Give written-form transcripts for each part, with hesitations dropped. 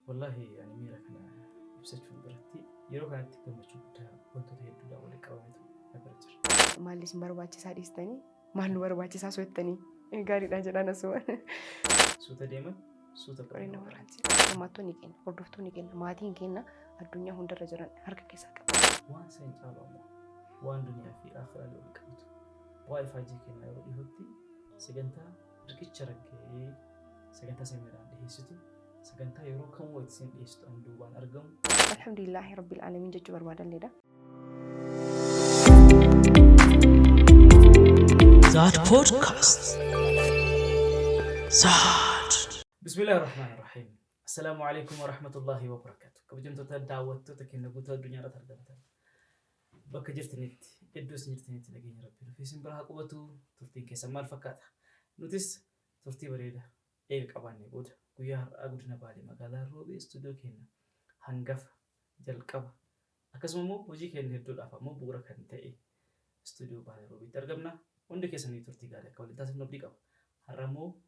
والله يعني ميرا كنا بسجل برتي يروح على تكمل شو بتاع وانتو تهدوا لا ولا كوامته أبرتر Maallis barbaachisaa dhiistanii maal nu barbaachisaa so'ettanii gaariidha jedhaan asuma. سوتا ديما سوتا Qorina برا waraansi hirmaattoonni keenya hordoftoonni keenya maatiin keenya addunyaa hundarra jiran harka keessaa qabu. وان سين تعالوا الله وان دنيا في آخر اللي ولكمته واي فاجي كنا يروح يهودي سجنتا ركيت شركة سجنتا سميران دهيستو سجنتا يروح كم وقت سين دهيستو أم دوبان أرقم Alhamdulillahi rabbil alamin jechuu barbaadan leedha. Zad Podcast. Zad. بسم الله الرحمن الرحيم السلام عليكم ورحمة الله وبركاته كبجمتو تدعوتو تكنبوتو الدنيا لا ترجمتها بك جرتنيت إدوس جرتنيت نجيني ربي في سنبرها قوتو ترتين كسمال فكاتا نوتس ترتي بريدة إيه كاباني بود كويار أقولنا بالي مقالة روبي استوديو كينا هنقف جلقبا أكسمو وجي كين هدول أفا مو بورا كان تأي استوديو بالي روبي ترجمنا وندك يسني ترتي قالك كولي تاسم نبدي كاب هرمو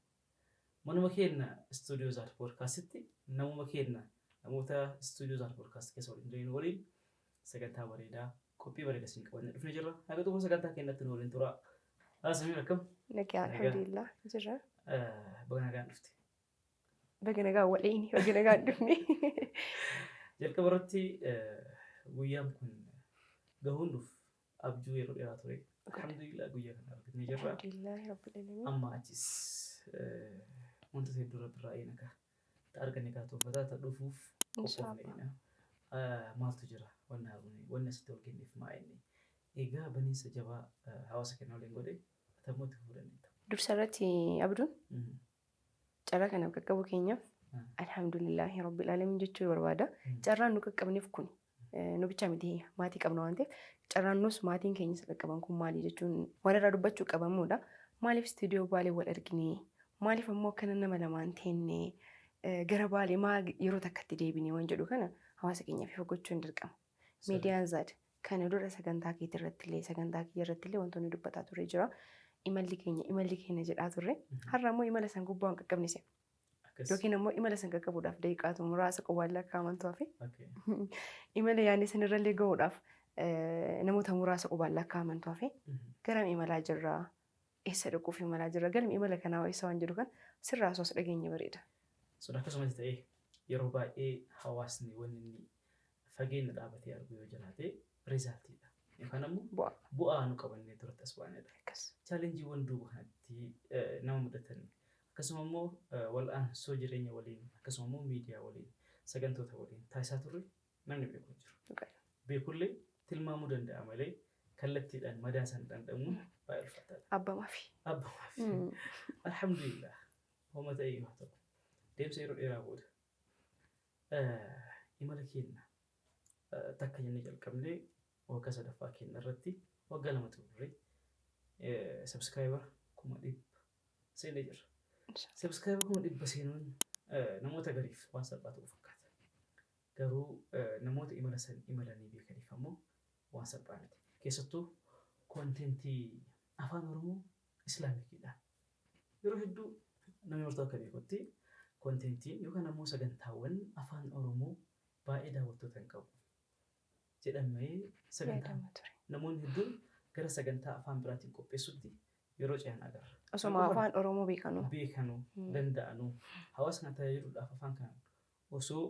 منو مكينا استوديو زار بودكاستي نمو مكينا نموتا استوديو زار بودكاست كسولين درين ولين سجنتا بريدة كوبي بريدة سنكبرنا دفن جرا هذا تو سجنتا كنا تنولين ترى أسمي لكم Nagaa alhamdulillah jirra. بغنا قاعد نفتي Baga nagaa waliini baga nagaa dhufni. جل كبرتي ويام كن جهونف أبجو يرو يراتوري الحمد لله ويا كنا ربنا جرا Alhamdulillahi rabbil alamin. أما أجلس وانت تدور برأيك تأرجعني كاتو فدا تدوفوف Inshallah. ما تجرا ونهاروني والناس تولكني في معيني إيجا بني سجوا هواسك نولين قدي تموت فورني Dursarratti abduun carraa kana qaqqabu keenyaaf alhamdulillahi rabbil alamin jechuu barbaada. Carraan nu qaqqabneef kun nu bicha miti maatii qabna waan ta'eef carraan nus maatiin keenya qaqqaban kun maali jechuun walirraa dubbachuu qabamuudha. Maaliif istiidiyoo baalee wal argine maaliif ammoo akkana nama lamaan teenne gara baalee maa yeroo takkatti deebine waan jedhu kana hawaasa keenyaaf ifa gochuun dirqama. Miidiyaan zaad kana dura sagantaa kee irratti illee wantoonni dubbataa turre jira. Imalli keenya jedhaa turre har'a ammoo imala san gubbaan qaqqabnise. Yookiin ammoo imala san qaqqabuudhaaf daqiiqaatu muraasa qowwaallaa kaa'amantu hafe. Imala yaadne sanirrallee gahuudhaaf namoota muraasa qowwaallaa kaa'amantu hafe. Garam imalaa jirra. Eessa dhaquuf imalaa jirra. Galmi imala kanaa eessa waan jedhu kan sirraa osoo dhageenya bareeda. Sodaa akkasumas ta'ee yeroo baay'ee hawaasni wanni inni fageenya dhaabatee argu yoo jiraate riizaaltiidha. Yookaan ammoo bu'aa nu qabannee duratti as baanedha. Chaalenjii wanduuba kanatti nama mudatan akkasuma immoo wal'aansoo jireenya waliin akkasuma immoo miidiyaa waliin sagantoota waliin taasisaa turre namni beeku jiru. Beekullee tilmaamuu danda'a malee kallattiidhaan madaa san dhandhamuun baay'ee ulfaataadha. Abbamaafi. Alhamdulillah hooma ta'ee yoo ta'u deemsa yeroo dheeraa booda imala keenya takka jennee jalqabnee waggaa sadaffaa keenya irratti waggaa lama turre subscriber 100,000 seenee jira. Subscriber 100,000 seenuun namoota gariif waan salphaa ta'uu fakkaata. Garuu namoota imala san imalanii beekaniif ammoo waan salphaa miti. Keessattuu kontentii afaan Oromoo Islaamikiidhaan yeroo hedduu namni murtaa'u akka beekutti kontentiin yookaan ammoo sagantaawwan afaan Oromoo baay'ee daawwattoota hin qabu jedhamee sagantaa namoonni hedduun gara sagantaa afaan biraatiin qopheessutti yeroo ce'an agarra. Osoma afaan Oromoo beekanuu danda'anuu hawaasa kana tajaajiluudhaaf afaan kanaan osoo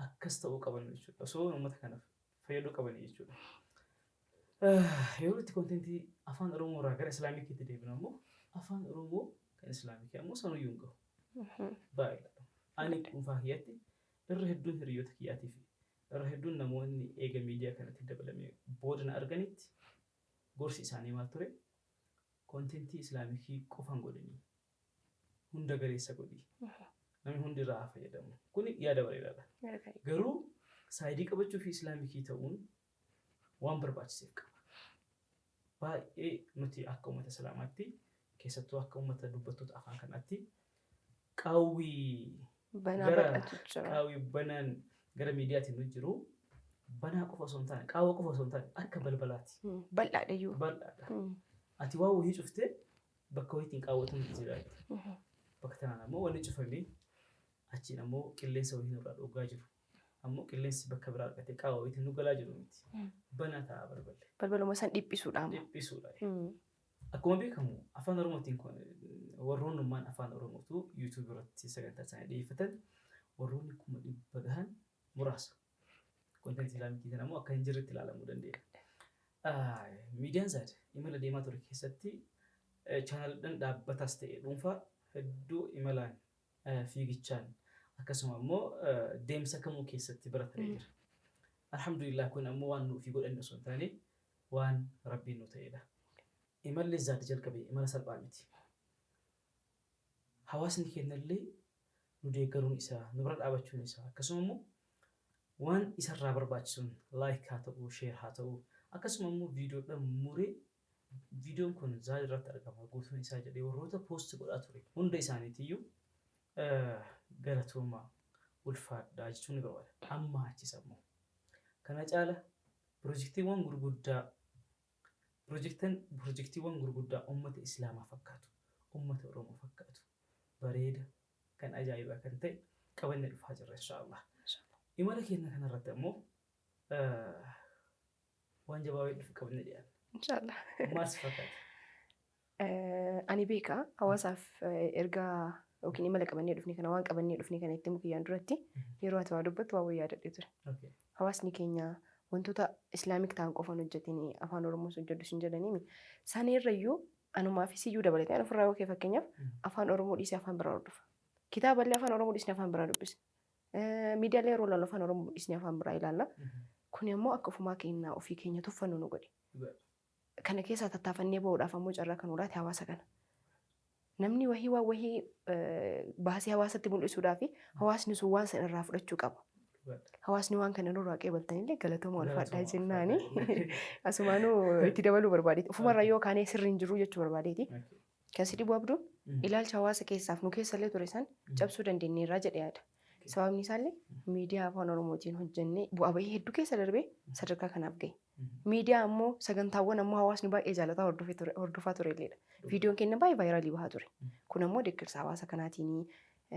akkas ta'uu qaban jechuudha. Osoo uummata kanaaf fayyaduu qaban jechuudha. Yeroo itti kontentii afaan Oromoo irraa gara Islaamikiitti deebinu ammoo afaan Oromoo kan Islaamikii ammoo sanuyyuu hin gahu. Baay'eedha. Ani dhuunfaa kiyyaatti irra hedduun hiriyoota kiyyaatii fi irra hedduun namoonni eega miidiyaa kanatti dabalamee booda na arganitti gorsi isaanii maal ture? Kontentii Islaamikii qofaan godhanii hunda gareessa godhii. Namni hundi irraa fayyadamu. Kuni yaada bareedaadha. Garuu saayidii qabachuu fi Islaamikii ta'uun waan barbaachiseef qaba. Baay'ee nuti akka uummata Islaamaatti keessattuu akka uummata dubbattoota afaan kanaatti qaawwii banaan gara miidiyaatiin nu jiru banaa qofa osoo hin taane qaawwa qofa osoo hin taane akka balbalaati. bal'aadhayyuu. Bal'aadha. Ati waa wayii cuftee bakka wayiitiin qaawwatuun jiraatti. Bakka tanaan ammoo wanni cufamee achiin ammoo qilleensa wayii nurraa dhoogaa jiru. Ammoo qilleensi bakka biraa argatee qaawwaatti nu galaa jiru miti. Banaa ta'a balballi. Balbaluma san dhiphisuudhaan. Dhiphisuudhaan. Akkuma beekamu afaan Oromootiin warroonnummaan afaan Oromootu YouTube irratti sagantaa isaanii dhiyeeffatan warroonni 100 gahan muraasa. Kontentii islaamikii kana ammoo akka hin jirretti ilaalamuu dandeenya. Miidiyaan Zaad imala deemaa ture keessatti chaanaliidhaan dhaabbataas ta'e dhuunfaa hedduu imalaan fiigichaan akkasuma immoo deemsa kamuu keessatti baratanii jira. Alhamdulillah kun ammoo waan nuuf godhanne osoo hin taane waan rabbiin nu ta'edha. Imalli Zaad jalqabe imala salphaa miti. Hawaasni kennallee nu deeggaruun isaa, nu bira dhaabachuun isaa akkasuma immoo waan isarraa barbaachisuun laayik haa ta'uu, sheer haa ta'uu akkasuma immoo viidiyoodhaan muree viidiyoon kun Zaad irratti argama guutuun isaa jedhee warroota poost godhaa ture hunda isaaniitiyyuu galatoomaa ulfaadhaa jechuun ni barbaada. Amma achis ammoo kana caala piroojeektiiwwan gurguddaa uummata Islaamaa fakkaatu, uummata Oromoo fakkaatu bareeda kan ajaa'ibaa kan ta'e qabannee dhufaa jirra inshaallah. Imala keenya kanarratti ammoo waan jabaa wayii dhufu qabannee dhiyaanna. Inshaallah. Maal si fakkaata? Ani beekaa hawaasaaf ergaa yookiin imala qabannee dhufne kana waan qabannee dhufne kana itti mukiyyaan duratti yeroo ati waa dubbattu waa wayii yaadadhee ture. Hawaasni keenya wantoota islaamik ta'an qofaan hojjetanii afaan Oromoos hojjedhu sin jedhanii sanirrayyuu anumaafis iyyuu dabalatee ofirraa yoo kee fakkeenyaaf afaan Oromoo dhiisee afaan biraa hordofa. Kitaaballee afaan Oromoo dhiisnee afaan biraa dubbisa. Miidiyaalee yeroo ilaallu afaan Oromoo dhiisnee afaan biraa ilaalla. Kun immoo akka ofumaa keenyaa ofii keenya tuffannu nu godhe. Kana keessaa tattaafannee bahuudhaaf ammoo carraa kan ulaate hawaasa kana. Namni wahii baasii hawaasatti mul'isuudhaa fi hawaasni sun waan sana irraa fudhachuu qaba. Hawaasni waan kana nurraa qeebaltanillee galatooma ulfaadhaa jennaani. Asumaanuu itti dabaluu barbaadeeti. Ofumarraa yoo kaanee sirri hin jiru jechuu barbaadeeti. Kan si dhibu abduun ilaalcha hawaasa keessaaf nu keessallee ture san cabsuu dandeenyeerraa jedhee yaada. Sababni isaallee miidiyaa afaan Oromootiin hojjennee bu'aa bahii hedduu keessa darbee sadarkaa kanaaf gahe. Miidiyaa ammoo sagantaawwan ammoo hawaasni baay'ee jaalataa hordofaa turelleedha. Viidiyoon keenya baay'ee vaayiraalii bahaa ture. Kun ammoo deeggarsa hawaasa kanaatiin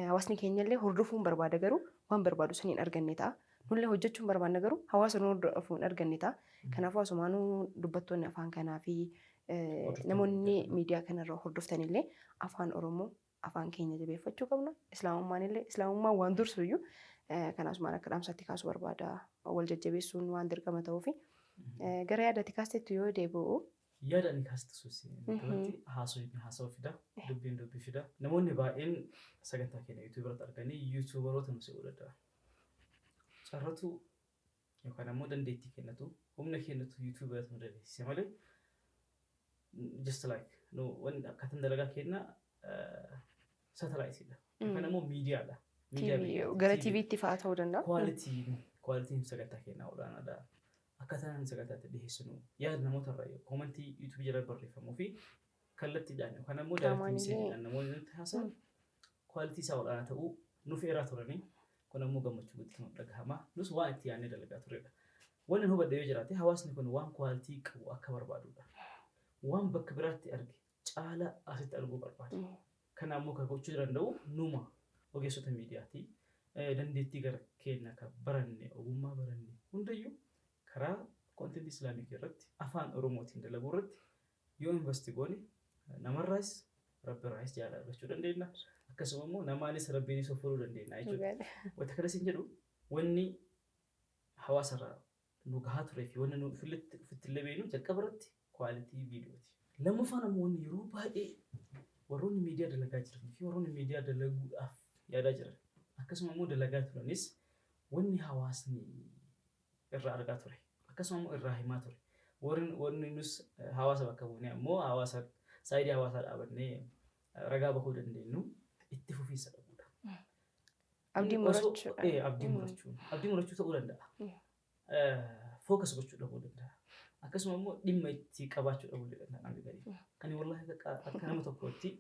hawaasni keenyallee hordofuun barbaada garuu waan barbaadu saniin arganne ta'a. Nullee hojjechuun barbaadna garuu hawaasa nu hordofuun arganne ta'a. Kanaafuu asumaanuu dubbattoonni afaan kanaa fi namoonni miidiyaa kanarra hordoftanillee afaan Oromoo afaan keenya jabeeffachuu qabna. Islaamummaan waan dursuyyuu kanaasumaan akka dhaamsatti kaasuu barbaada. Wal jajjabeessuun waan dirqama ta'uufi gara yaadatti kaastetti yoo deebi'u. Yaada ani kaaste suusi haasawaa fida, dubbii fida. Namoonni baay'een sagantaa keenya YouTube irratti arganii YouTuberoota nu se'uu danda'a. Carratu yookaan ammoo dandeettii kennatu humna kennatu YouTube irratti nu dandeessise malee just like wanti akkatan dalagaa kenna satellite yookaan ammoo miidiyaadha. Gara TV'tti fa'aa ta'uu danda'a. Quality sagantaa kennaa olaanaadha. Akkaataan sagantaatti dhiyeessinu yaada namoota irraa koomentii YouTube jala barreeffamuu fi kallattiidhaan yookaan ammoo daa'imman seenidhaan namoonni nutti haasa'an quality isaa olaanaa ta'uu nuuf eeraa turanii kun ammoo gammachuu guddina nu dhagahama nus waan itti yaadnee dalagaa turedha. Wanni hubadhe yoo jiraate hawaasni kun waan quality qabu akka barbaadudha. Waan bakka biraatti arge caala asitti arguu barbaada. Kana ammoo kan gochuu danda'u numa ogeessota miidiyaati. Dandeettii gara keenya kan baranne ogummaa baranne hundayyuu karaa kontentii islaamikii irratti afaan Oromootiin dalaguu irratti yoo investi goone namarraas rabbirraas jaalala argachuu dandeenya. Akkasuma immoo namaanis rabbiinis of furuu dandeenya jechuudha. Wanta kanas hin jedhu wanni hawaasarraa nu gahaa turee fi wanni nu ofitti illee beeknu jalqaba irratti quality viidiyooti. Lammaffaan ammoo wanni yeroo baay'ee warroonni miidiyaa dalagaa jiran fi warroonni miidiyaa dalaguudhaaf yaadaa jiran akkasuma immoo dalagaa turanis wanni hawaasni irraa argaa ture. Akkasuma immoo irraa himaa ture. Warri nus hawaasa bakka buunee ammoo hawaasa saayidii hawaasaa dhaabannee ragaa bahuu dandeenyu itti fufiinsa dhabuudha. Abdii murachuu. Abdii murachuu ta'uu danda'a. Fookas gochuu dhabuu danda'a. Akkasuma immoo dhimma itti qabaachuu dhabuu danda'a namni garii. Ani wallahi akka nama tokkootti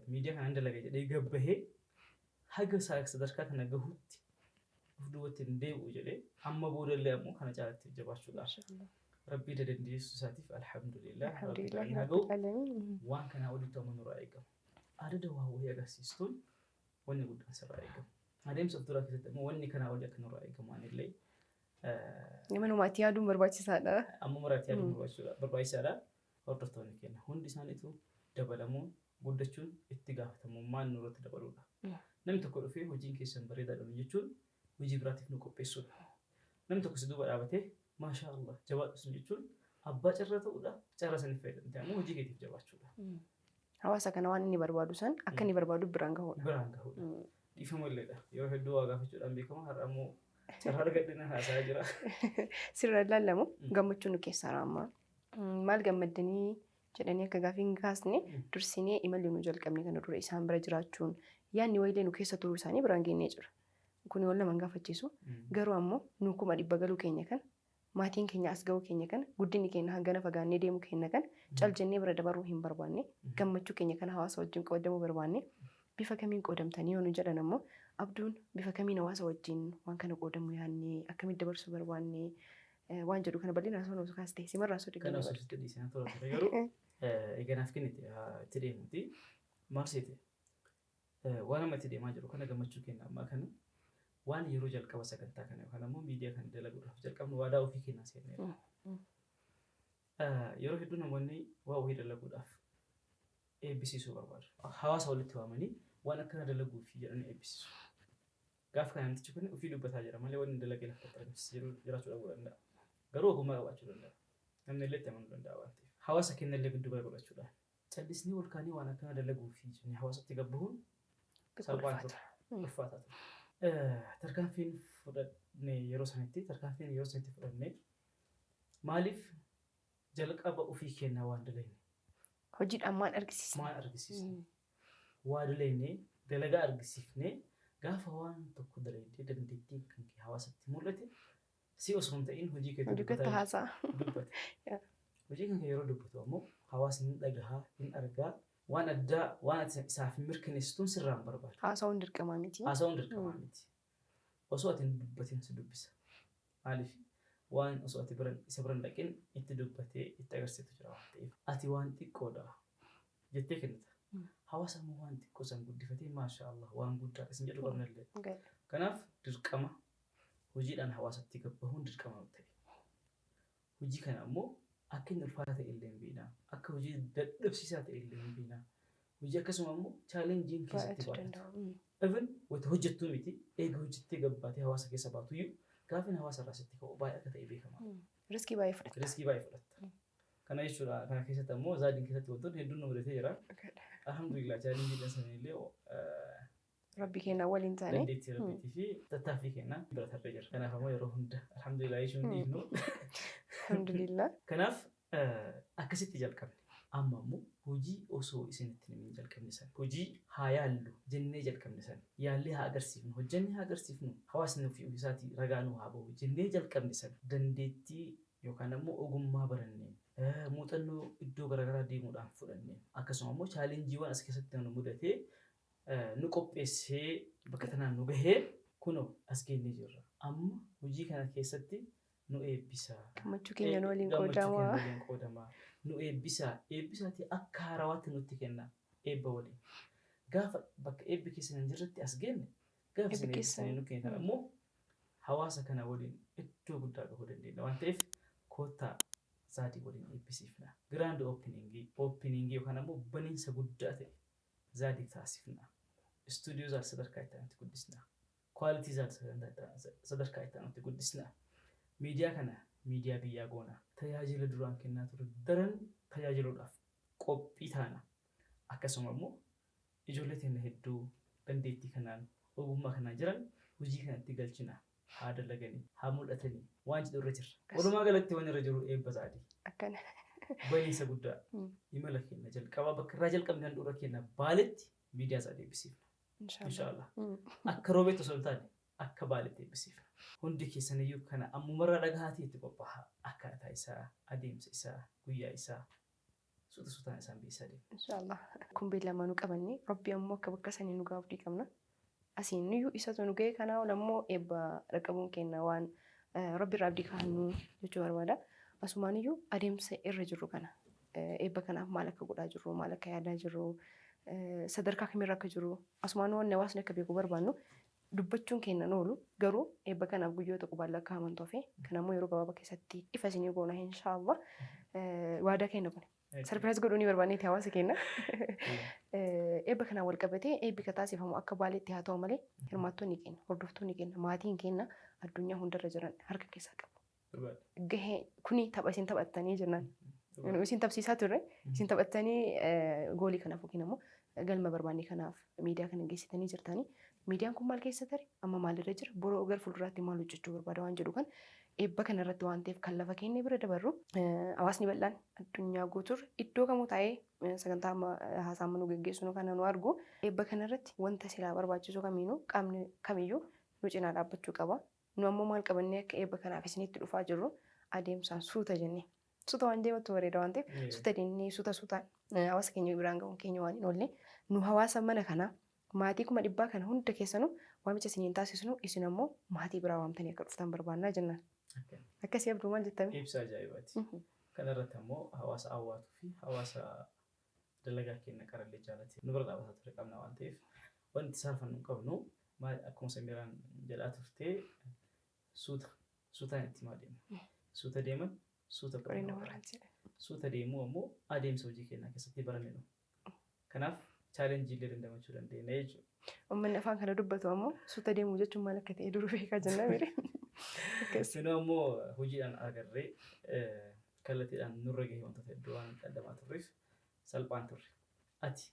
miidiyaa kanaan dalagaa jedhee gabbahee haga sadarkaa kana gahuutti duwwaatti hin deebi'u jedhee amma boodallee ammoo kana caalatti jabaachuudhaaf rabbii dandeessu isaatiif alhamdulillah waan kanaa olitti amma nurraa eegamu. Adada waa wayii agarsiistuun wanni guddaan sirraa eegamu. Adeemsa of duraa keessatti immoo wanni kanaa olii akka nurraa eegamu anillee Manumaatti yaaduun barbaachisaadha. amma muraatti yaaduun barbaachisaadha. Hordoftoonni keenya hundi isaaniitu dabalamuun guddachuun itti gaafatamummaan nurratti dabaluudha. Namni tokko dhufee hojiin keessan bareedaadha jechuun hojii biraatiif nu qopheessuudha. Namni tokko si duuba dhaabatee maashaa Allah jabaadhu sun jechuun abbaa carraa ta'uudha. Carraa saniif fayyadamte ammoo hojii keetiif jabaachuudha. Hawaasa kana waan inni barbaadu san akka inni barbaadu biraan gahuudha. Biraan gahuudha. Dhiifama illeedha. Yeroo hedduu waa gaafachuudhaan beekama. Har'a ammoo carraa argadhina haasaa jira. Sirra ilaalamu gammachuun nu keessaa amma. Maal gammaddanii jedhanii akka gaaffii hin kaasne dursinee imalli nu jalqabne kana dura isaan bira jiraachuun yaadni wayilee nu keessa turuu isaanii biraan geenyee jira. Kun wal nama gaafachiisu. Garuu ammoo nu kuma dhibba galuu keenya kan maatiin keenya as ga'uu keenya kan guddinni keenya hangana fagaannee deemuu keenya kan cal jennee bira dabaruu hin barbaanne gammachuu keenya kan hawaasa wajjin qoodamuu barbaanne bifa kamiin qoodamtanii yoo nu jedhan ammoo abduun bifa kamiin hawaasa wajjin waan kana qoodamuu yaadne akkamitti dabarsuu barbaanne waan jedhu kana bal'inaan osoo nuuf kaastee simarraa osoo Kan osoo sitti dhiisanii tola ture garuu eeganaaf kennite itti deemuuti maal seete waan amma itti deemaa jiru kana gammachuu kenna ammaa kana waan yeroo jalqaba sagantaa kana yookaan ammoo miidiyaa kana dalaguudhaaf jalqabnu waadaa ofii kennaa seenneera. Yeroo hedduu namoonni waa ofii dalaguudhaaf eebbisiisuu barbaadu. Hawaasa walitti waamanii waan akkana dalaguuf jedhanii eebbisiisu. Gaafa kana namtichi kun ofii dubbataa jira malee waan dalagee lafa jiraachuu dhabuu danda'a. Garuu ogummaa qabaachuu danda'a. Namni illee itti amanuu danda'a waan ta'eef. Hawaasa keenya illee giddu bira godhachuudhaan. Callisnii ol kaanii waan akkana dalaguuf jennee hawaasatti gabbahuun salphaan ture. Ulfaataa ture. Tarkaanfiin fudhannee yeroo sanitti fudhannee maaliif jalqaba ofii kennaa waan dalagne hojiidhaan maal argisiisne waa dalagne dalagaa argisiifnee gaafa waan tokko dalagdee dandeettii kan kee hawaasatti mul'ate si osoo hin ta'in hojii kee dubbata haasaa dubbate. Hojii kan yeroo dubbatu ammoo hawaasni hin dhagahaa hin argaa waan addaa waan isaaf mirkaneessituun sirraan barbaada. Haasawuun dirqamaa miti. Haasawuun dirqamaa miti. Osoo ati hin dubbatin si dubbisa. Maaliif waan osoo ati isa biran dhaqin itti dubbatee itti agarsiisu jira waan ta'eef. Ati waan xiqqoodha jettee kennita. Hawaasa immoo waan xiqqoo san guddifatee maashaa Allah waan guddaa isin jedhu qabnallee. Kanaaf dirqama hojiidhaan hawaasatti gabbahuun dirqama ta'e. Hojii kana ammoo akka inni ulfaataa ta'e illee hin beekna. Akka hojii dadhabsiisaa ta'e illee hin beekna. Hojii akkasuma ammoo chaalenjiin keessatti baay'ata. Even wanta hojjettuu miti eega hojjettee gabbaatee hawaasa keessa baatuyyuu gaafin hawaasa irraa sitti ka'u baay'ee akka ta'e beekama. Riskii baay'ee fudhatta. Riskii baay'ee fudhatta. Kana jechuudha. Kana keessatti ammoo zaadiin keessatti wantoonni hedduun nu mudatee jira. Alhamdulillah chaalenjiidhaan sanillee Rabbi keenya waliin taane. Dandeettii rabbiitii fi tattaaffii keenya bira tarree jira. Kanaaf ammoo yeroo hunda alhamdulillah jechuun dhiifnu. Alhamdulillah. Kanaaf akkasitti jalqabne. Amma ammoo hojii osoo isinitti hin jalqabne san hojii haa yaallu jennee jalqabne san yaallee haa agarsiifnu hojjennee haa agarsiifnu hawaasni ofii isaatii ragaa nu haa bahu jennee jalqabne san dandeettii yookaan ammoo ogummaa barannee muuxannoo iddoo garaagaraa deemuudhaan fudhannee akkasuma ammoo chaalenjiiwwan as keessatti nu mudatee nu qopheessee bakka tanaan nu gahee kunoo as geenyee jirra. Amma hojii kana keessatti nu eebbisaa. Gammachuu keenya waliin qoodamaa. Nu eebbisaati akka haarawaatti nutti kenna eebba waliin. Gaafa bakka eebbi keessa hin jirretti as geenne gaafa isin eebbisanii nu kennan ammoo hawaasa kana waliin iddoo guddaa gahuu dandeenya waan ta'eef koottaa zaadii waliin eebbisiifna. Giraand oopiningii yookaan ammoo baniinsa guddaa ta'e zaadii taasifna. Istuudiyoo zaadii sadarkaa itti aanutti guddisna. Kwaalitii zaadii sadarkaa itti aanutti guddisna. Miidiyaa kana miidiyaa biyyaa goona. Tajaajila duraan kennaa ture daran tajaajiluudhaaf qophii taana. Akkasuma immoo ijoollee teenya hedduu dandeettii kanaan ogummaa kanaan jiran hojii kanatti galchina. Haa dalaganii, haa mul'atanii waan jedhu irra jirra. Walumaa galatti waan irra jiru eebba zaadii. Akkana. Baniinsa guddaa imala keenya jalqabaa bakka irraa jalqabne handhuura keenya baaletti miidiyaa zaadii eebbisiifna. Inshaallah. Akka roobeetti osoo hin taane akka baaletti eebbisiifna. Hundi keessaniyyuu kana ammumarraa dhagahaatii itti qophaa'a. Akkaataa isaa, adeemsa isaa, guyyaa isaa suutaan isaan beeksisaa deemu. Inshaallah. Kun beellamaa nu qabanne Rabbi ammoo akka bakka sanii nu gaafdii qabna. Asiin iyyuu isatu nu ga'e kanaa ol ammoo eebba dhaqqabuun kenna waan Rabbi irraa abdii kaannu jechuu barbaada. Asumaan iyyuu adeemsa irra jirru kana eebba kanaaf maal akka godhaa jirru, maal akka yaadaa jirru sadarkaa kamirra akka jiru asumaan wanni hawaasni akka beeku barbaannu dubbachuun kennan oolu garuu eebba kanaaf guyyoota qubaan lakkaa'amantu hafe kanammoo yeroo gabaabaa keessatti ifa isinii goona inshaallah waadaa kenna kun sarpiraayis godhuu ni barbaanneeti hawaasa kenna eebba kanaan wal qabatee eebbi kataasifamu akka baaleetti haa ta'u malee hirmaattonni kenna hordoftoonni kenna maatiin kenna addunyaa hundarra jiran harka keessaa qabu gahee kuni tapha isin taphattanii jirnaan isin tapsiisaa turre isin taphattanii goolii kanaaf yookiin immoo galma barbaanne kanaaf miidiyaa kana geessitanii jirtanii miidiyaan kun maal keessa tare amma maalirra jira boroo gara fuulduraatti maal hojjechuu barbaada waan jedhu kan eebba kanarratti waan ta'eef kan lafa kennee bira dabarru hawaasni bal'aan addunyaa guutuurra iddoo kamuu taa'ee sagantaa haasaa nu geggeessinu kana nu argu eebba kanarratti wanta silaa barbaachisu kamiinuu qaamni kamiyyuu nu cinaa dhaabbachuu qaba nu ammoo maal qabannee akka eebba kanaaf isinitti dhufaa jirru adeemsaan suuta jennee suuta waan deematu bareeda waan ta'eef suuta deemnee suutaan hawaasa keenya biraan ga'uun keenya waan hin oolle nu hawaasa mana kanaa maatii 100 kana hunda keessanuu waamicha isiniin taasisnu isin ammoo maatii biraa waamtanii akka dhuftan barbaannaa jennaan. Akkasii abduu maal jettame? Ibsa ajaa'ibaati. Kanarratti ammoo hawaasa hawwaatuu fi hawaasa dalagaa keenya qarallee jaalate nu bira dhaabbataa ture qabna waan ta'eef wanti saafan nu qabnu akkuma Samiraan jedhaa turtee suutaan itti maal deema. Suuta deeman suuta qorannoo suuta deemuu ammoo adeemsa hojii keenyaa keessatti baranne nu. Kanaaf chaalenjii illee dandamachuu dandeenya jechuudha. Uummanni afaan kana dubbatu ammoo suuta deemuu jechuun maal akka ta'e duruu beekaa jennaa mire. Sinoo ammoo hojiidhaan agarree kallattiidhaan nurra gahee wantoota hedduu waan qaddamaa turreef salphaan turre. Ati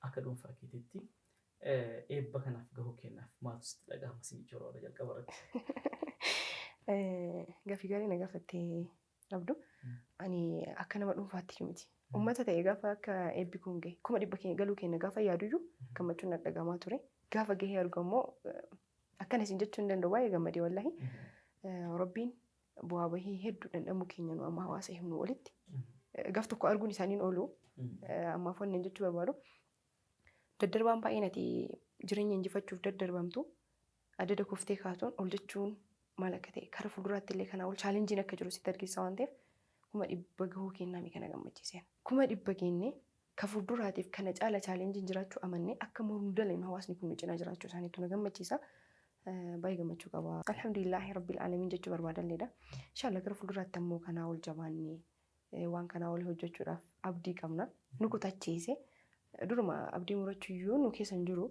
akka dhuunfaa keetiitti eebba kanaaf gahuu kennaaf maaltu sitti dhagahama isin ijoollee jalqaba irratti? Gaaffii gaarii na gaafattee abduu ani akka nama dhuunfaatti miti. Uummata ta'e gaafa akka eebbi kun gahe 100 galuu keenya gaafa yaaduyyuu gammachuun na dhagahamaa ture. Gaafa gahee argu ammoo akkana isin jechuu hin danda'u baay'ee gammadee wallahi. Rabbiin bu'aa bahii hedduu dhandhamuu keenya nu amma hawaasa himnu walitti. Gaaf tokko arguun isaaniin oolu ammaaf wannan jechuu barbaadu. Daddarbaan baay'een ati jireenya injifachuuf daddarbamtu adda kuftee kaatuun ol jechuun maal akka ta'e karaa fuulduraatti illee kanaa ol chaalenjiin akka jiru sitti argisiisa waan ta'eef 100 gahuu kennaa mi kana gammachiiseen. 100 kennee ka fuulduraatiif kana caala chaalenjiin jiraachuu amannee akka mormu daleen hawaasni kun cinaa jiraachuu isaaniitu na gammachiisa. Baay'ee gammachuu qaba. Alhamdulillahi rabbil alamin jechuu barbaadanleedha. Inshallah gara fuulduraatti ammoo kanaa ol jabaannee waan kanaa ol hojjechuudhaaf abdii qabna. Nu kutachiise duruma abdii murachuuyyuu nu keessa hin jiru.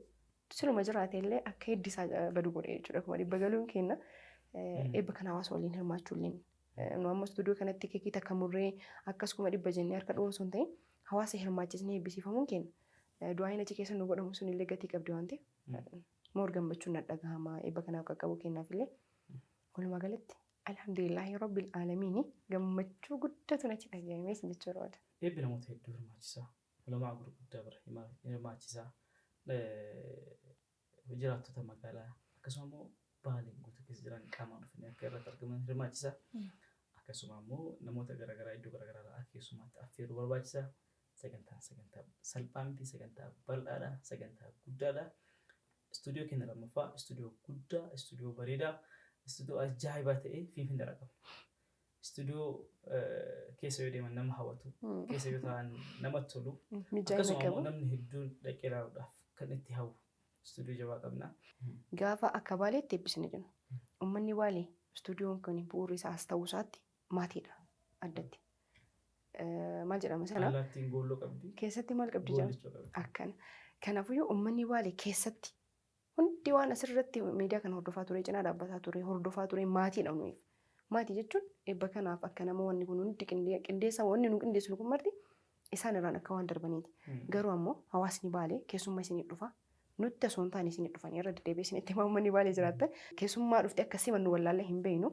Siluma jiraate illee akka heddisaa badu godhe jechuudha. 100 galuun kenna eebba kana hawaasa waliin hirmaachuulleen. Nu amma istuudiyoo kanatti keekii takka murree akkas 100 jennee harka dhawoo sun ta'e hawaasa hirmaachisnee eebbisiifamuun kenna. Du'aayin achi keessa nu godhamu sun illee gatii qabdi waan ta'eef moor gammachuun na dhagahama eebba kanaaf qaqqabu kennaaf illee walumaa galatti alhamdulillahi rabbil aalamiin gammachuu guddatu natti dhagahame jechuudha wada. Eebbi namoota hedduu hirmaachisaa ulamaa gurguddaa bira hirmaachisaa jiraattota magaalaa akkasuma immoo baaleen guutuu keessa jiran qaamaan dhufanii akka irratti argaman hirmaachisaa akkasuma immoo namoota garaagaraa iddoo garaagaraa keessumatti affeeruu barbaachisaa sagantaa salphaa miti sagantaa bal'aadha sagantaa guddaadha. Istuudiyoo keenya lammaffaa istuudiyoo guddaa istuudiyoo bareedaa istuudiyoo ajaa'ibaa ta'e Finfinnee argama. Istuudiyoo keessa yoo deeman nama hawwatu keessa yoo ta'an namatti tolu akkasuma immoo namni hedduun dhaqee ilaaluudhaaf kan itti hawwu istuudiyoo jabaa qabna. Gaafa akka baaleetti eebbisanii jiru. Uummanni waalee istuudiyoon kun bu'uurri isaas ta'uu isaatti maatiidha addatti. Maal jedhama sana? Allaattiin goolloo qabdi. Keessatti maal qabdi jedhama? Akkana. Kanaafuu uummanni waalee keessatti hundi waan asirratti miidiyaa kana hordofaa ture cinaa dhaabbataa ture hordofaa ture maatiidha nuyi. Maatii jechuun eebba kanaaf akka nama wanni kun hundi qindeessa wanni nu qindeessu kun marti isaan irraan akka waan darbaniiti. Garuu ammoo hawaasni baalee keessummaa isinii dhufa. Nutti osoo hin taane isinii dhufanii irra deddeebi'ee isinitti himaa uummanni baalee jiraatta. Keessummaa dhufte akkasii mannu wallaallee hin beeknu.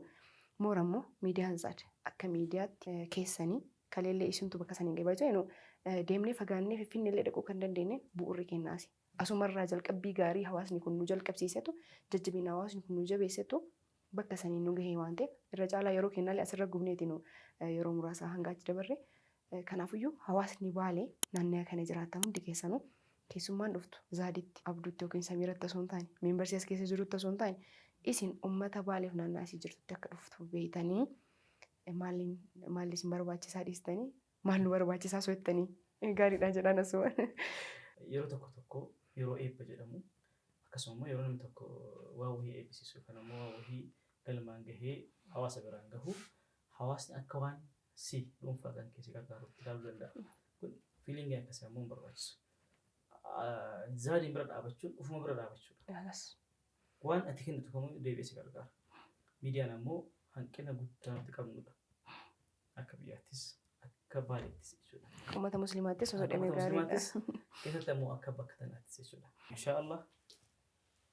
Moora ammoo miidiyaan isaati. Akka miidiyaatti keessanii kaleellee isintu bakka saniin gabaa jiru deemnee fagaannee Finfinnee illee dhaquu kan dandeenye bu'uurri kennaasi. Asumarraa jalqabbii gaarii hawaasni kun nu jalqabsiisetu jajjabina hawaasni kun nu jabeessetu bakka saniin nu gahee waan ta'eef irra caalaa yeroo kennaalee asirra gubneeti nu yeroo muraasaa hanga achi dabarre. Kanaafiyyuu hawaasni baalee naannoo kana jiraatan hundi keessanuu keessummaan dhuftu zaaditti abduutti yookiin samiirratti osoo hin taane meembarsii as keessa jirutti osoo hin taane isin uummata baaleef naannoo asii jirtutti akka dhuftu beeytanii maalli isin barbaachisaa dhiistanii maal nu barbaachisaa so'ettanii gaariidha jedhaan asuma. yeroo tokko yeroo eebba jedhamu akkasuma immoo yeroo namni tokko waa wahii eebbisiisu yookaan immoo waa wahii galmaan gahee hawaasa biraan gahu hawaasni akka waan si dhuunfaa kan keessi gargaarutti ilaaluu danda'a. Kun fiilingii akkasii ammoo hin barbaachisu. Zaadiin bira dhaabachuun ufuma bira dhaabachuudha. Waan ati kennitu kamuu deebi'ee si gargaara. Miidiyaan ammoo hanqina guddaa nuti qabnudha. Akka biyyaattis akka baay'attis jechuudha. Uummata musliimaattis osoo dhamee gaariidha. Keessatti ammoo akka bakka tanaattis jechuudha. Inshaallah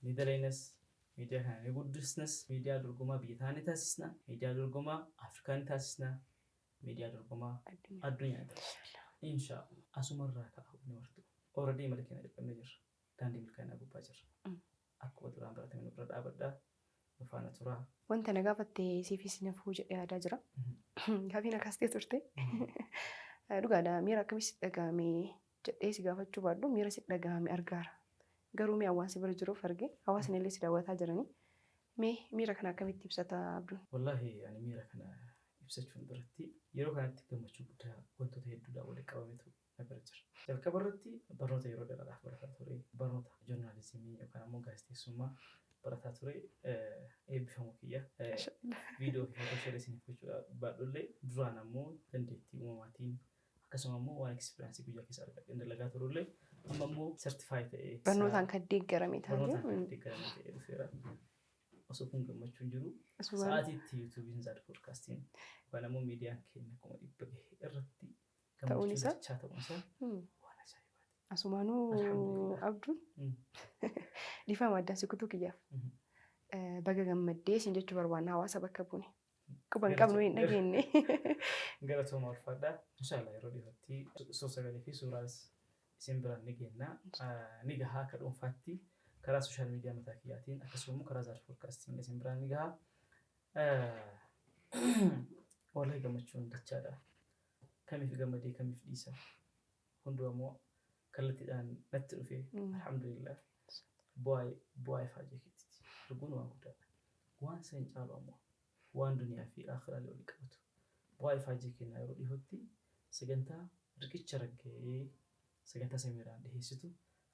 ni daleenas miidiyaa kana ni guddisnas miidiyaa dorgomaa biyya taanii taasisna miidiyaa dorgomaa Afrikaa ni taasisna miidiyaa dorgomaa addunyaa ni taasisna. Inshaallah asumarraa ka'uu ni wartu. Already mala keenya jalqabnee jirra. Daandii milkaa'inaa gubbaa jirra. Akkuma duraan baratame nu bira dhaabadhaa. Nufaana turaa. Wanta na gaafatte siifis nafuu jedhee yaadaa jira. Gaafiin akkasitee turte. Dhugaadha miira akkamitti dhagahame jedhee si gaafachuu baadhu miira si dhagahame argaara. Garuu mee hawaasni bira jiruuf arge hawaasni illee si daawwataa jiranii. Mee miira kana akkamitti ibsata Abduun? Wallaahi ani miira kana ibsachuun biratti yeroo kanatti gammachuu guddaa wantoota hedduudhaan walitti qabametu nagara jira. Jalqaba irratti barnoota yeroo dheeraadhaaf barataa ture. Barnoota joornaalizimii yookaan ammoo gaazexeessummaa barataa ture. Eebbifamu kiyya. Viidiyoo fi footoo isiniif gochuudhaaf baadhullee duraan ammoo dandeettii uumamaatiin akkasuma ammoo waan ekspiriyaansii guyyaa keessa argadheen dalagaa turullee amma ammoo sertifaayi ta'ee barnootaan kan deeggarame taatee dhufeera. Osoo kun gammachuun jiru sa'aatiitti yuutuubiin Zaad Poodkaastiin yookaan ammoo miidiyaan keenya akkuma dhibba gahe irratti gammachuu dachaa ta'uun isaa waan ajaa'ibaati. Asumaanuu Abduun dhiifama addaan si kutuu kiyyaaf baga gammaddee siin jechuu barbaanna hawaasa bakka buune. Quban qabnu hin dhageenye. Galatooma ulfaadhaa. Inshaallah yeroo dhiyootti suur-sagalee fi suuraas isin biraan ni geenna. Ni gahaa akka dhuunfaatti karaa sooshaal miidiyaa mataa kiyyaatiin akkasuma karaa Zaad Poodkaastiin isin biraan ni gahaa. Wallahi gammachuun dachaadha. Kamiif gammadee kamiif dhiisa. Hunduu ammoo kallattiidhaan natti dhufee alhamdulillah bu'aa ifaa jeekeetti. Dhuguun waan guddaadha. Waan san caalu ammoo waan duniyaa fi aakhiraalee walitti qabatu. Bu'aa ifaa jeekennaa yeroo dhiyootti sagantaa riqicha raggee sagantaa samiiraan dhiheessitu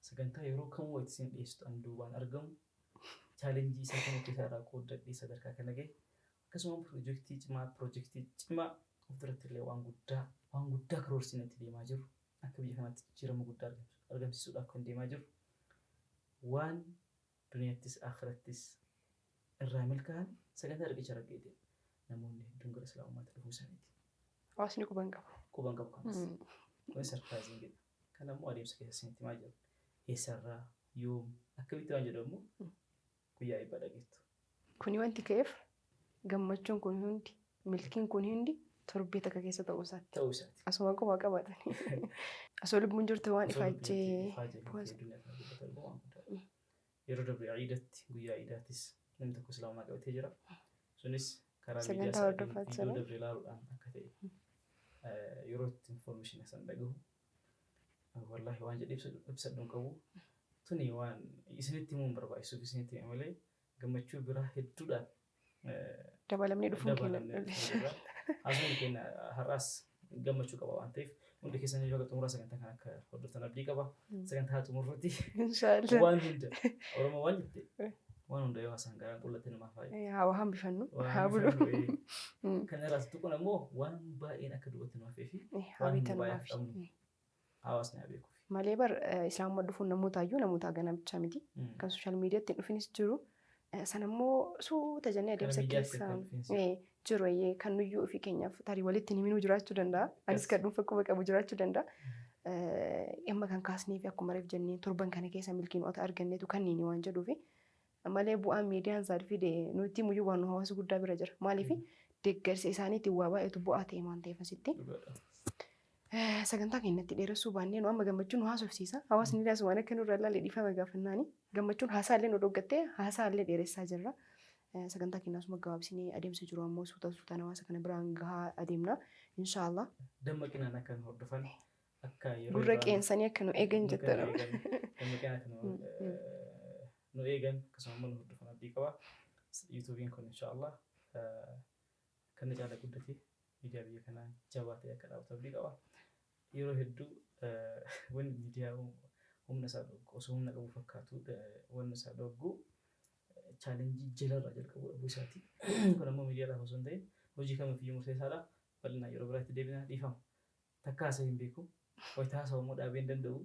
sagantaa yeroo kamuu itti isin dhiyeessitu an duubaan argamu chaalenjii isaa kan keessaa irraa qooddadhee sadarkaa kana gahe akkasuma piroojeektii cimaa ofirratti illee waan guddaa karoorsinatti deemaa jiru akka biyya kanaatti jijjiirama guddaa argamsiisuudhaaf kan deemaa jiru waan duniyaattis aakirattis irraa milkaa'an sagantaa riqicha raggeetiin namoonni hedduun gara islaamummaatti dhufuu isaaniiti. Hawaasni quban qabu. Quban qabu kanas. Kun sarpiraayizingidha. Kan ammoo adeemsa keessa isinitti himaa jiru. Eessarraa yoom akkamitti waan jedhamu guyyaa eebbaa dhageettu. Kuni wanti ka'eef gammachuun kun hundi milkiin kun hundi torbee takka keessa ta'uu isaati. Ta'uu isaati. Asuma qofaa qabatanii. Asoo lubbuun jirtu waan ifaajjee. Yeroo darbe ciidatti guyyaa ciidaattis namni tokko islaamaa qabatee jira. Sunis karaa sagantaa hordofaa viidiyoo darbe ilaaluudhaan akka ta'e yeroo itti infoormeeshinii san dhagahu wallaahi waan jedhee ibsadhuun qabu tuni waan isinitti himuun barbaachisuuf isinitti hime malee gammachuu biraa hedduudhaan dabalamnee dhufuun keenya. Haasawni keenya har'aas gammachuu qaba waan ta'eef hundi keessan yoo xumuraa sagantaa kan akka hordoftan abdii qaba. Sagantaa xumurruutti waan hunda Oromoo waan jette waan hunda yoo haasaan garaan qullatti namaaf fayyada. Haa waan bifannu haa bulu. Kan irraas tuqun ammoo waan baay'een akka dubbatti namaaf fi haa bitannumaaf. Hawaasni haa beekuuf. Malee bar islaamummaa dhufuun namoota iyyuu namoota ganaa bichaa miti. Kan sooshaal miidiyaatti dhufinis jiru. San ammoo suuta jennee adeemsa keessaan jiru kan nuyyuu ofii keenyaaf tarii walitti himinuu jiraachuu danda'a. Anis kan dhuunfa quba qabu jiraachuu danda'a. Dhimma kan kaasnee fi akkuma reef jennee torban kana keessa milkiinota arganneetu kanneen waan jedhuufi malee bu'aan miidiyaan Zaad fide nuti muyyuu waan hawaasa guddaa bira jira. Maaliif deeggarsa isaaniitiin waa baay'eetu bu'aa ta'e waan ta'eef asitti. Sagantaa keenyatti dheeressuu baannee nu amma gammachuun haasofsiisa. Hawaasni illee asumaan akka nurra ilaalee dhiifama gaafannaani. Gammachuun haasaa illee nu dhoggattee haasaa illee dheeressaa jirra. Sagantaa keenya asuma gabaabsinee adeemsa jiru ammoo suutaan hawaasa kana biraan gahaa adeemna. Inshaallah. Dammaqinaan akka nu hordofan akka yeroo gurra qeensanii akka nu eegan jettudha. Dammaqinaan akka nu eegan akkasuma nu hordofan abdii qaba. Yuutuubiin kun inshaallah kan caala guddatee miidiyaa biyya kanaa jabaa ta'e akka dhaabatu abdii qaba. Yeroo hedduu wanti miidiyaa humna isaa dhuggu osoo humna qabu fakkaatu wanni isaa dhuggu chaalenjii jalarraa jalqabu dhabuu isaati. Kun ammoo miidiyaadhaaf osoo hin ta'in hojii kamiifiyyuu murteessaadha. Bal'inaan yeroo biraatti deebinaa dhiifama. Takka haasa'e hin beeku. Wayita haasa'u immoo dhaabee hin danda'u.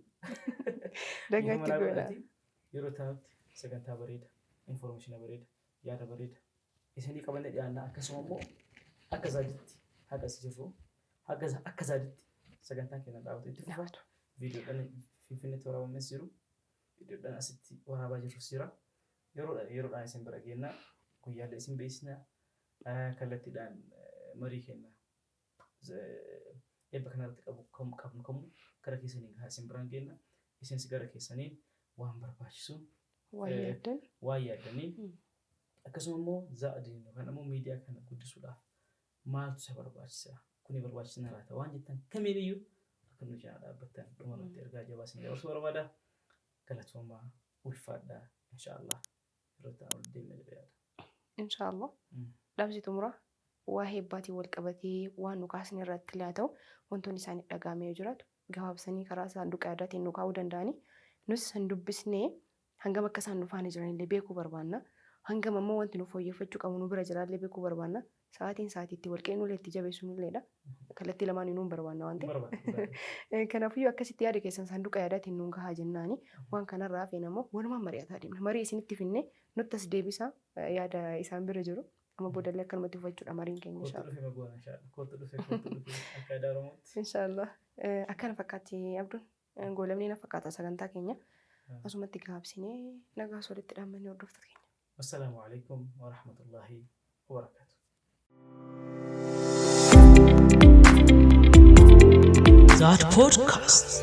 Dagatti godha. Yeroo taa'utti sagantaa bareeda, infoormeeshina bareeda, yaada bareeda. Isinii qabannee dhiyaannaa akkasuma immoo akka zaaditti haga as jirru akka zaaditti sagantaan keenya dhaabatu itti fufaatu. Viidiyoodhaan Finfinneetti waraabames jiru. Viidiyoodhaan asitti waraabaa jirrus jira. Yeroodhaan isin bira geenna guyyaalee isin beeksisna kallattiidhaan marii kenna. Eebba kanarratti qabnu kamuu gara keessanii gahaa isin biraan geenna. Isinis gara keessaniin waan barbaachisu waan yaaddanii akkasuma immoo zaadiin yookaan immoo miidiyaa kana guddisuudhaaf maaltu isa barbaachisa? Kuni barbaachisna laata waan jettan kamiiniyyuu akka nu jala dhaabbattan dhumarratti ergaa jabaa isin dabarsuu barbaada. Galatoomaa ulfaadhaa inshaallah. Inshaallah. Dhaabsi xumura waa heebbaatiin wal qabatee waan nu kaasne irratti ilaa ta'u wantoonni isaaniif dhagahamee jiraatu gabaabsanii karaa saanduqa yaadaatiin nu kaa'uu danda'anii nus san dubbisnee hangam akka isaan nu faana jiranillee beekuu barbaanna. Hangam ammoo wanti nu fooyyeffachuu qabu nu bira jiraallee beekuu barbaanna. Sa'aatiin sa'aatiitti wal qeennullee itti jabeessuunilleedha. Kallattii lamaan nuun barbaanna waan ta'eef. Kanaafiyyuu akkasitti yaada keessan saanduqa yaadaatiin nuun gahaa jennaani waan kanarraa hafeen ammoo walumaan mari'ataa deemna. Marii isinitti finnee nutti as deebisa yaada isaan bira jiru. Amma boodallee akkanumatti uffachuudha mariin keenya inshaallah. Akkana fakkaatti Abduun goolamnee na fakkaata sagantaa keenya asumatti gaabsinee nagaas walitti dhaammannee hordoftoota keenya. Assalaamu alaikum wa rahmatullahi wa barakatuh. Zat Podcast.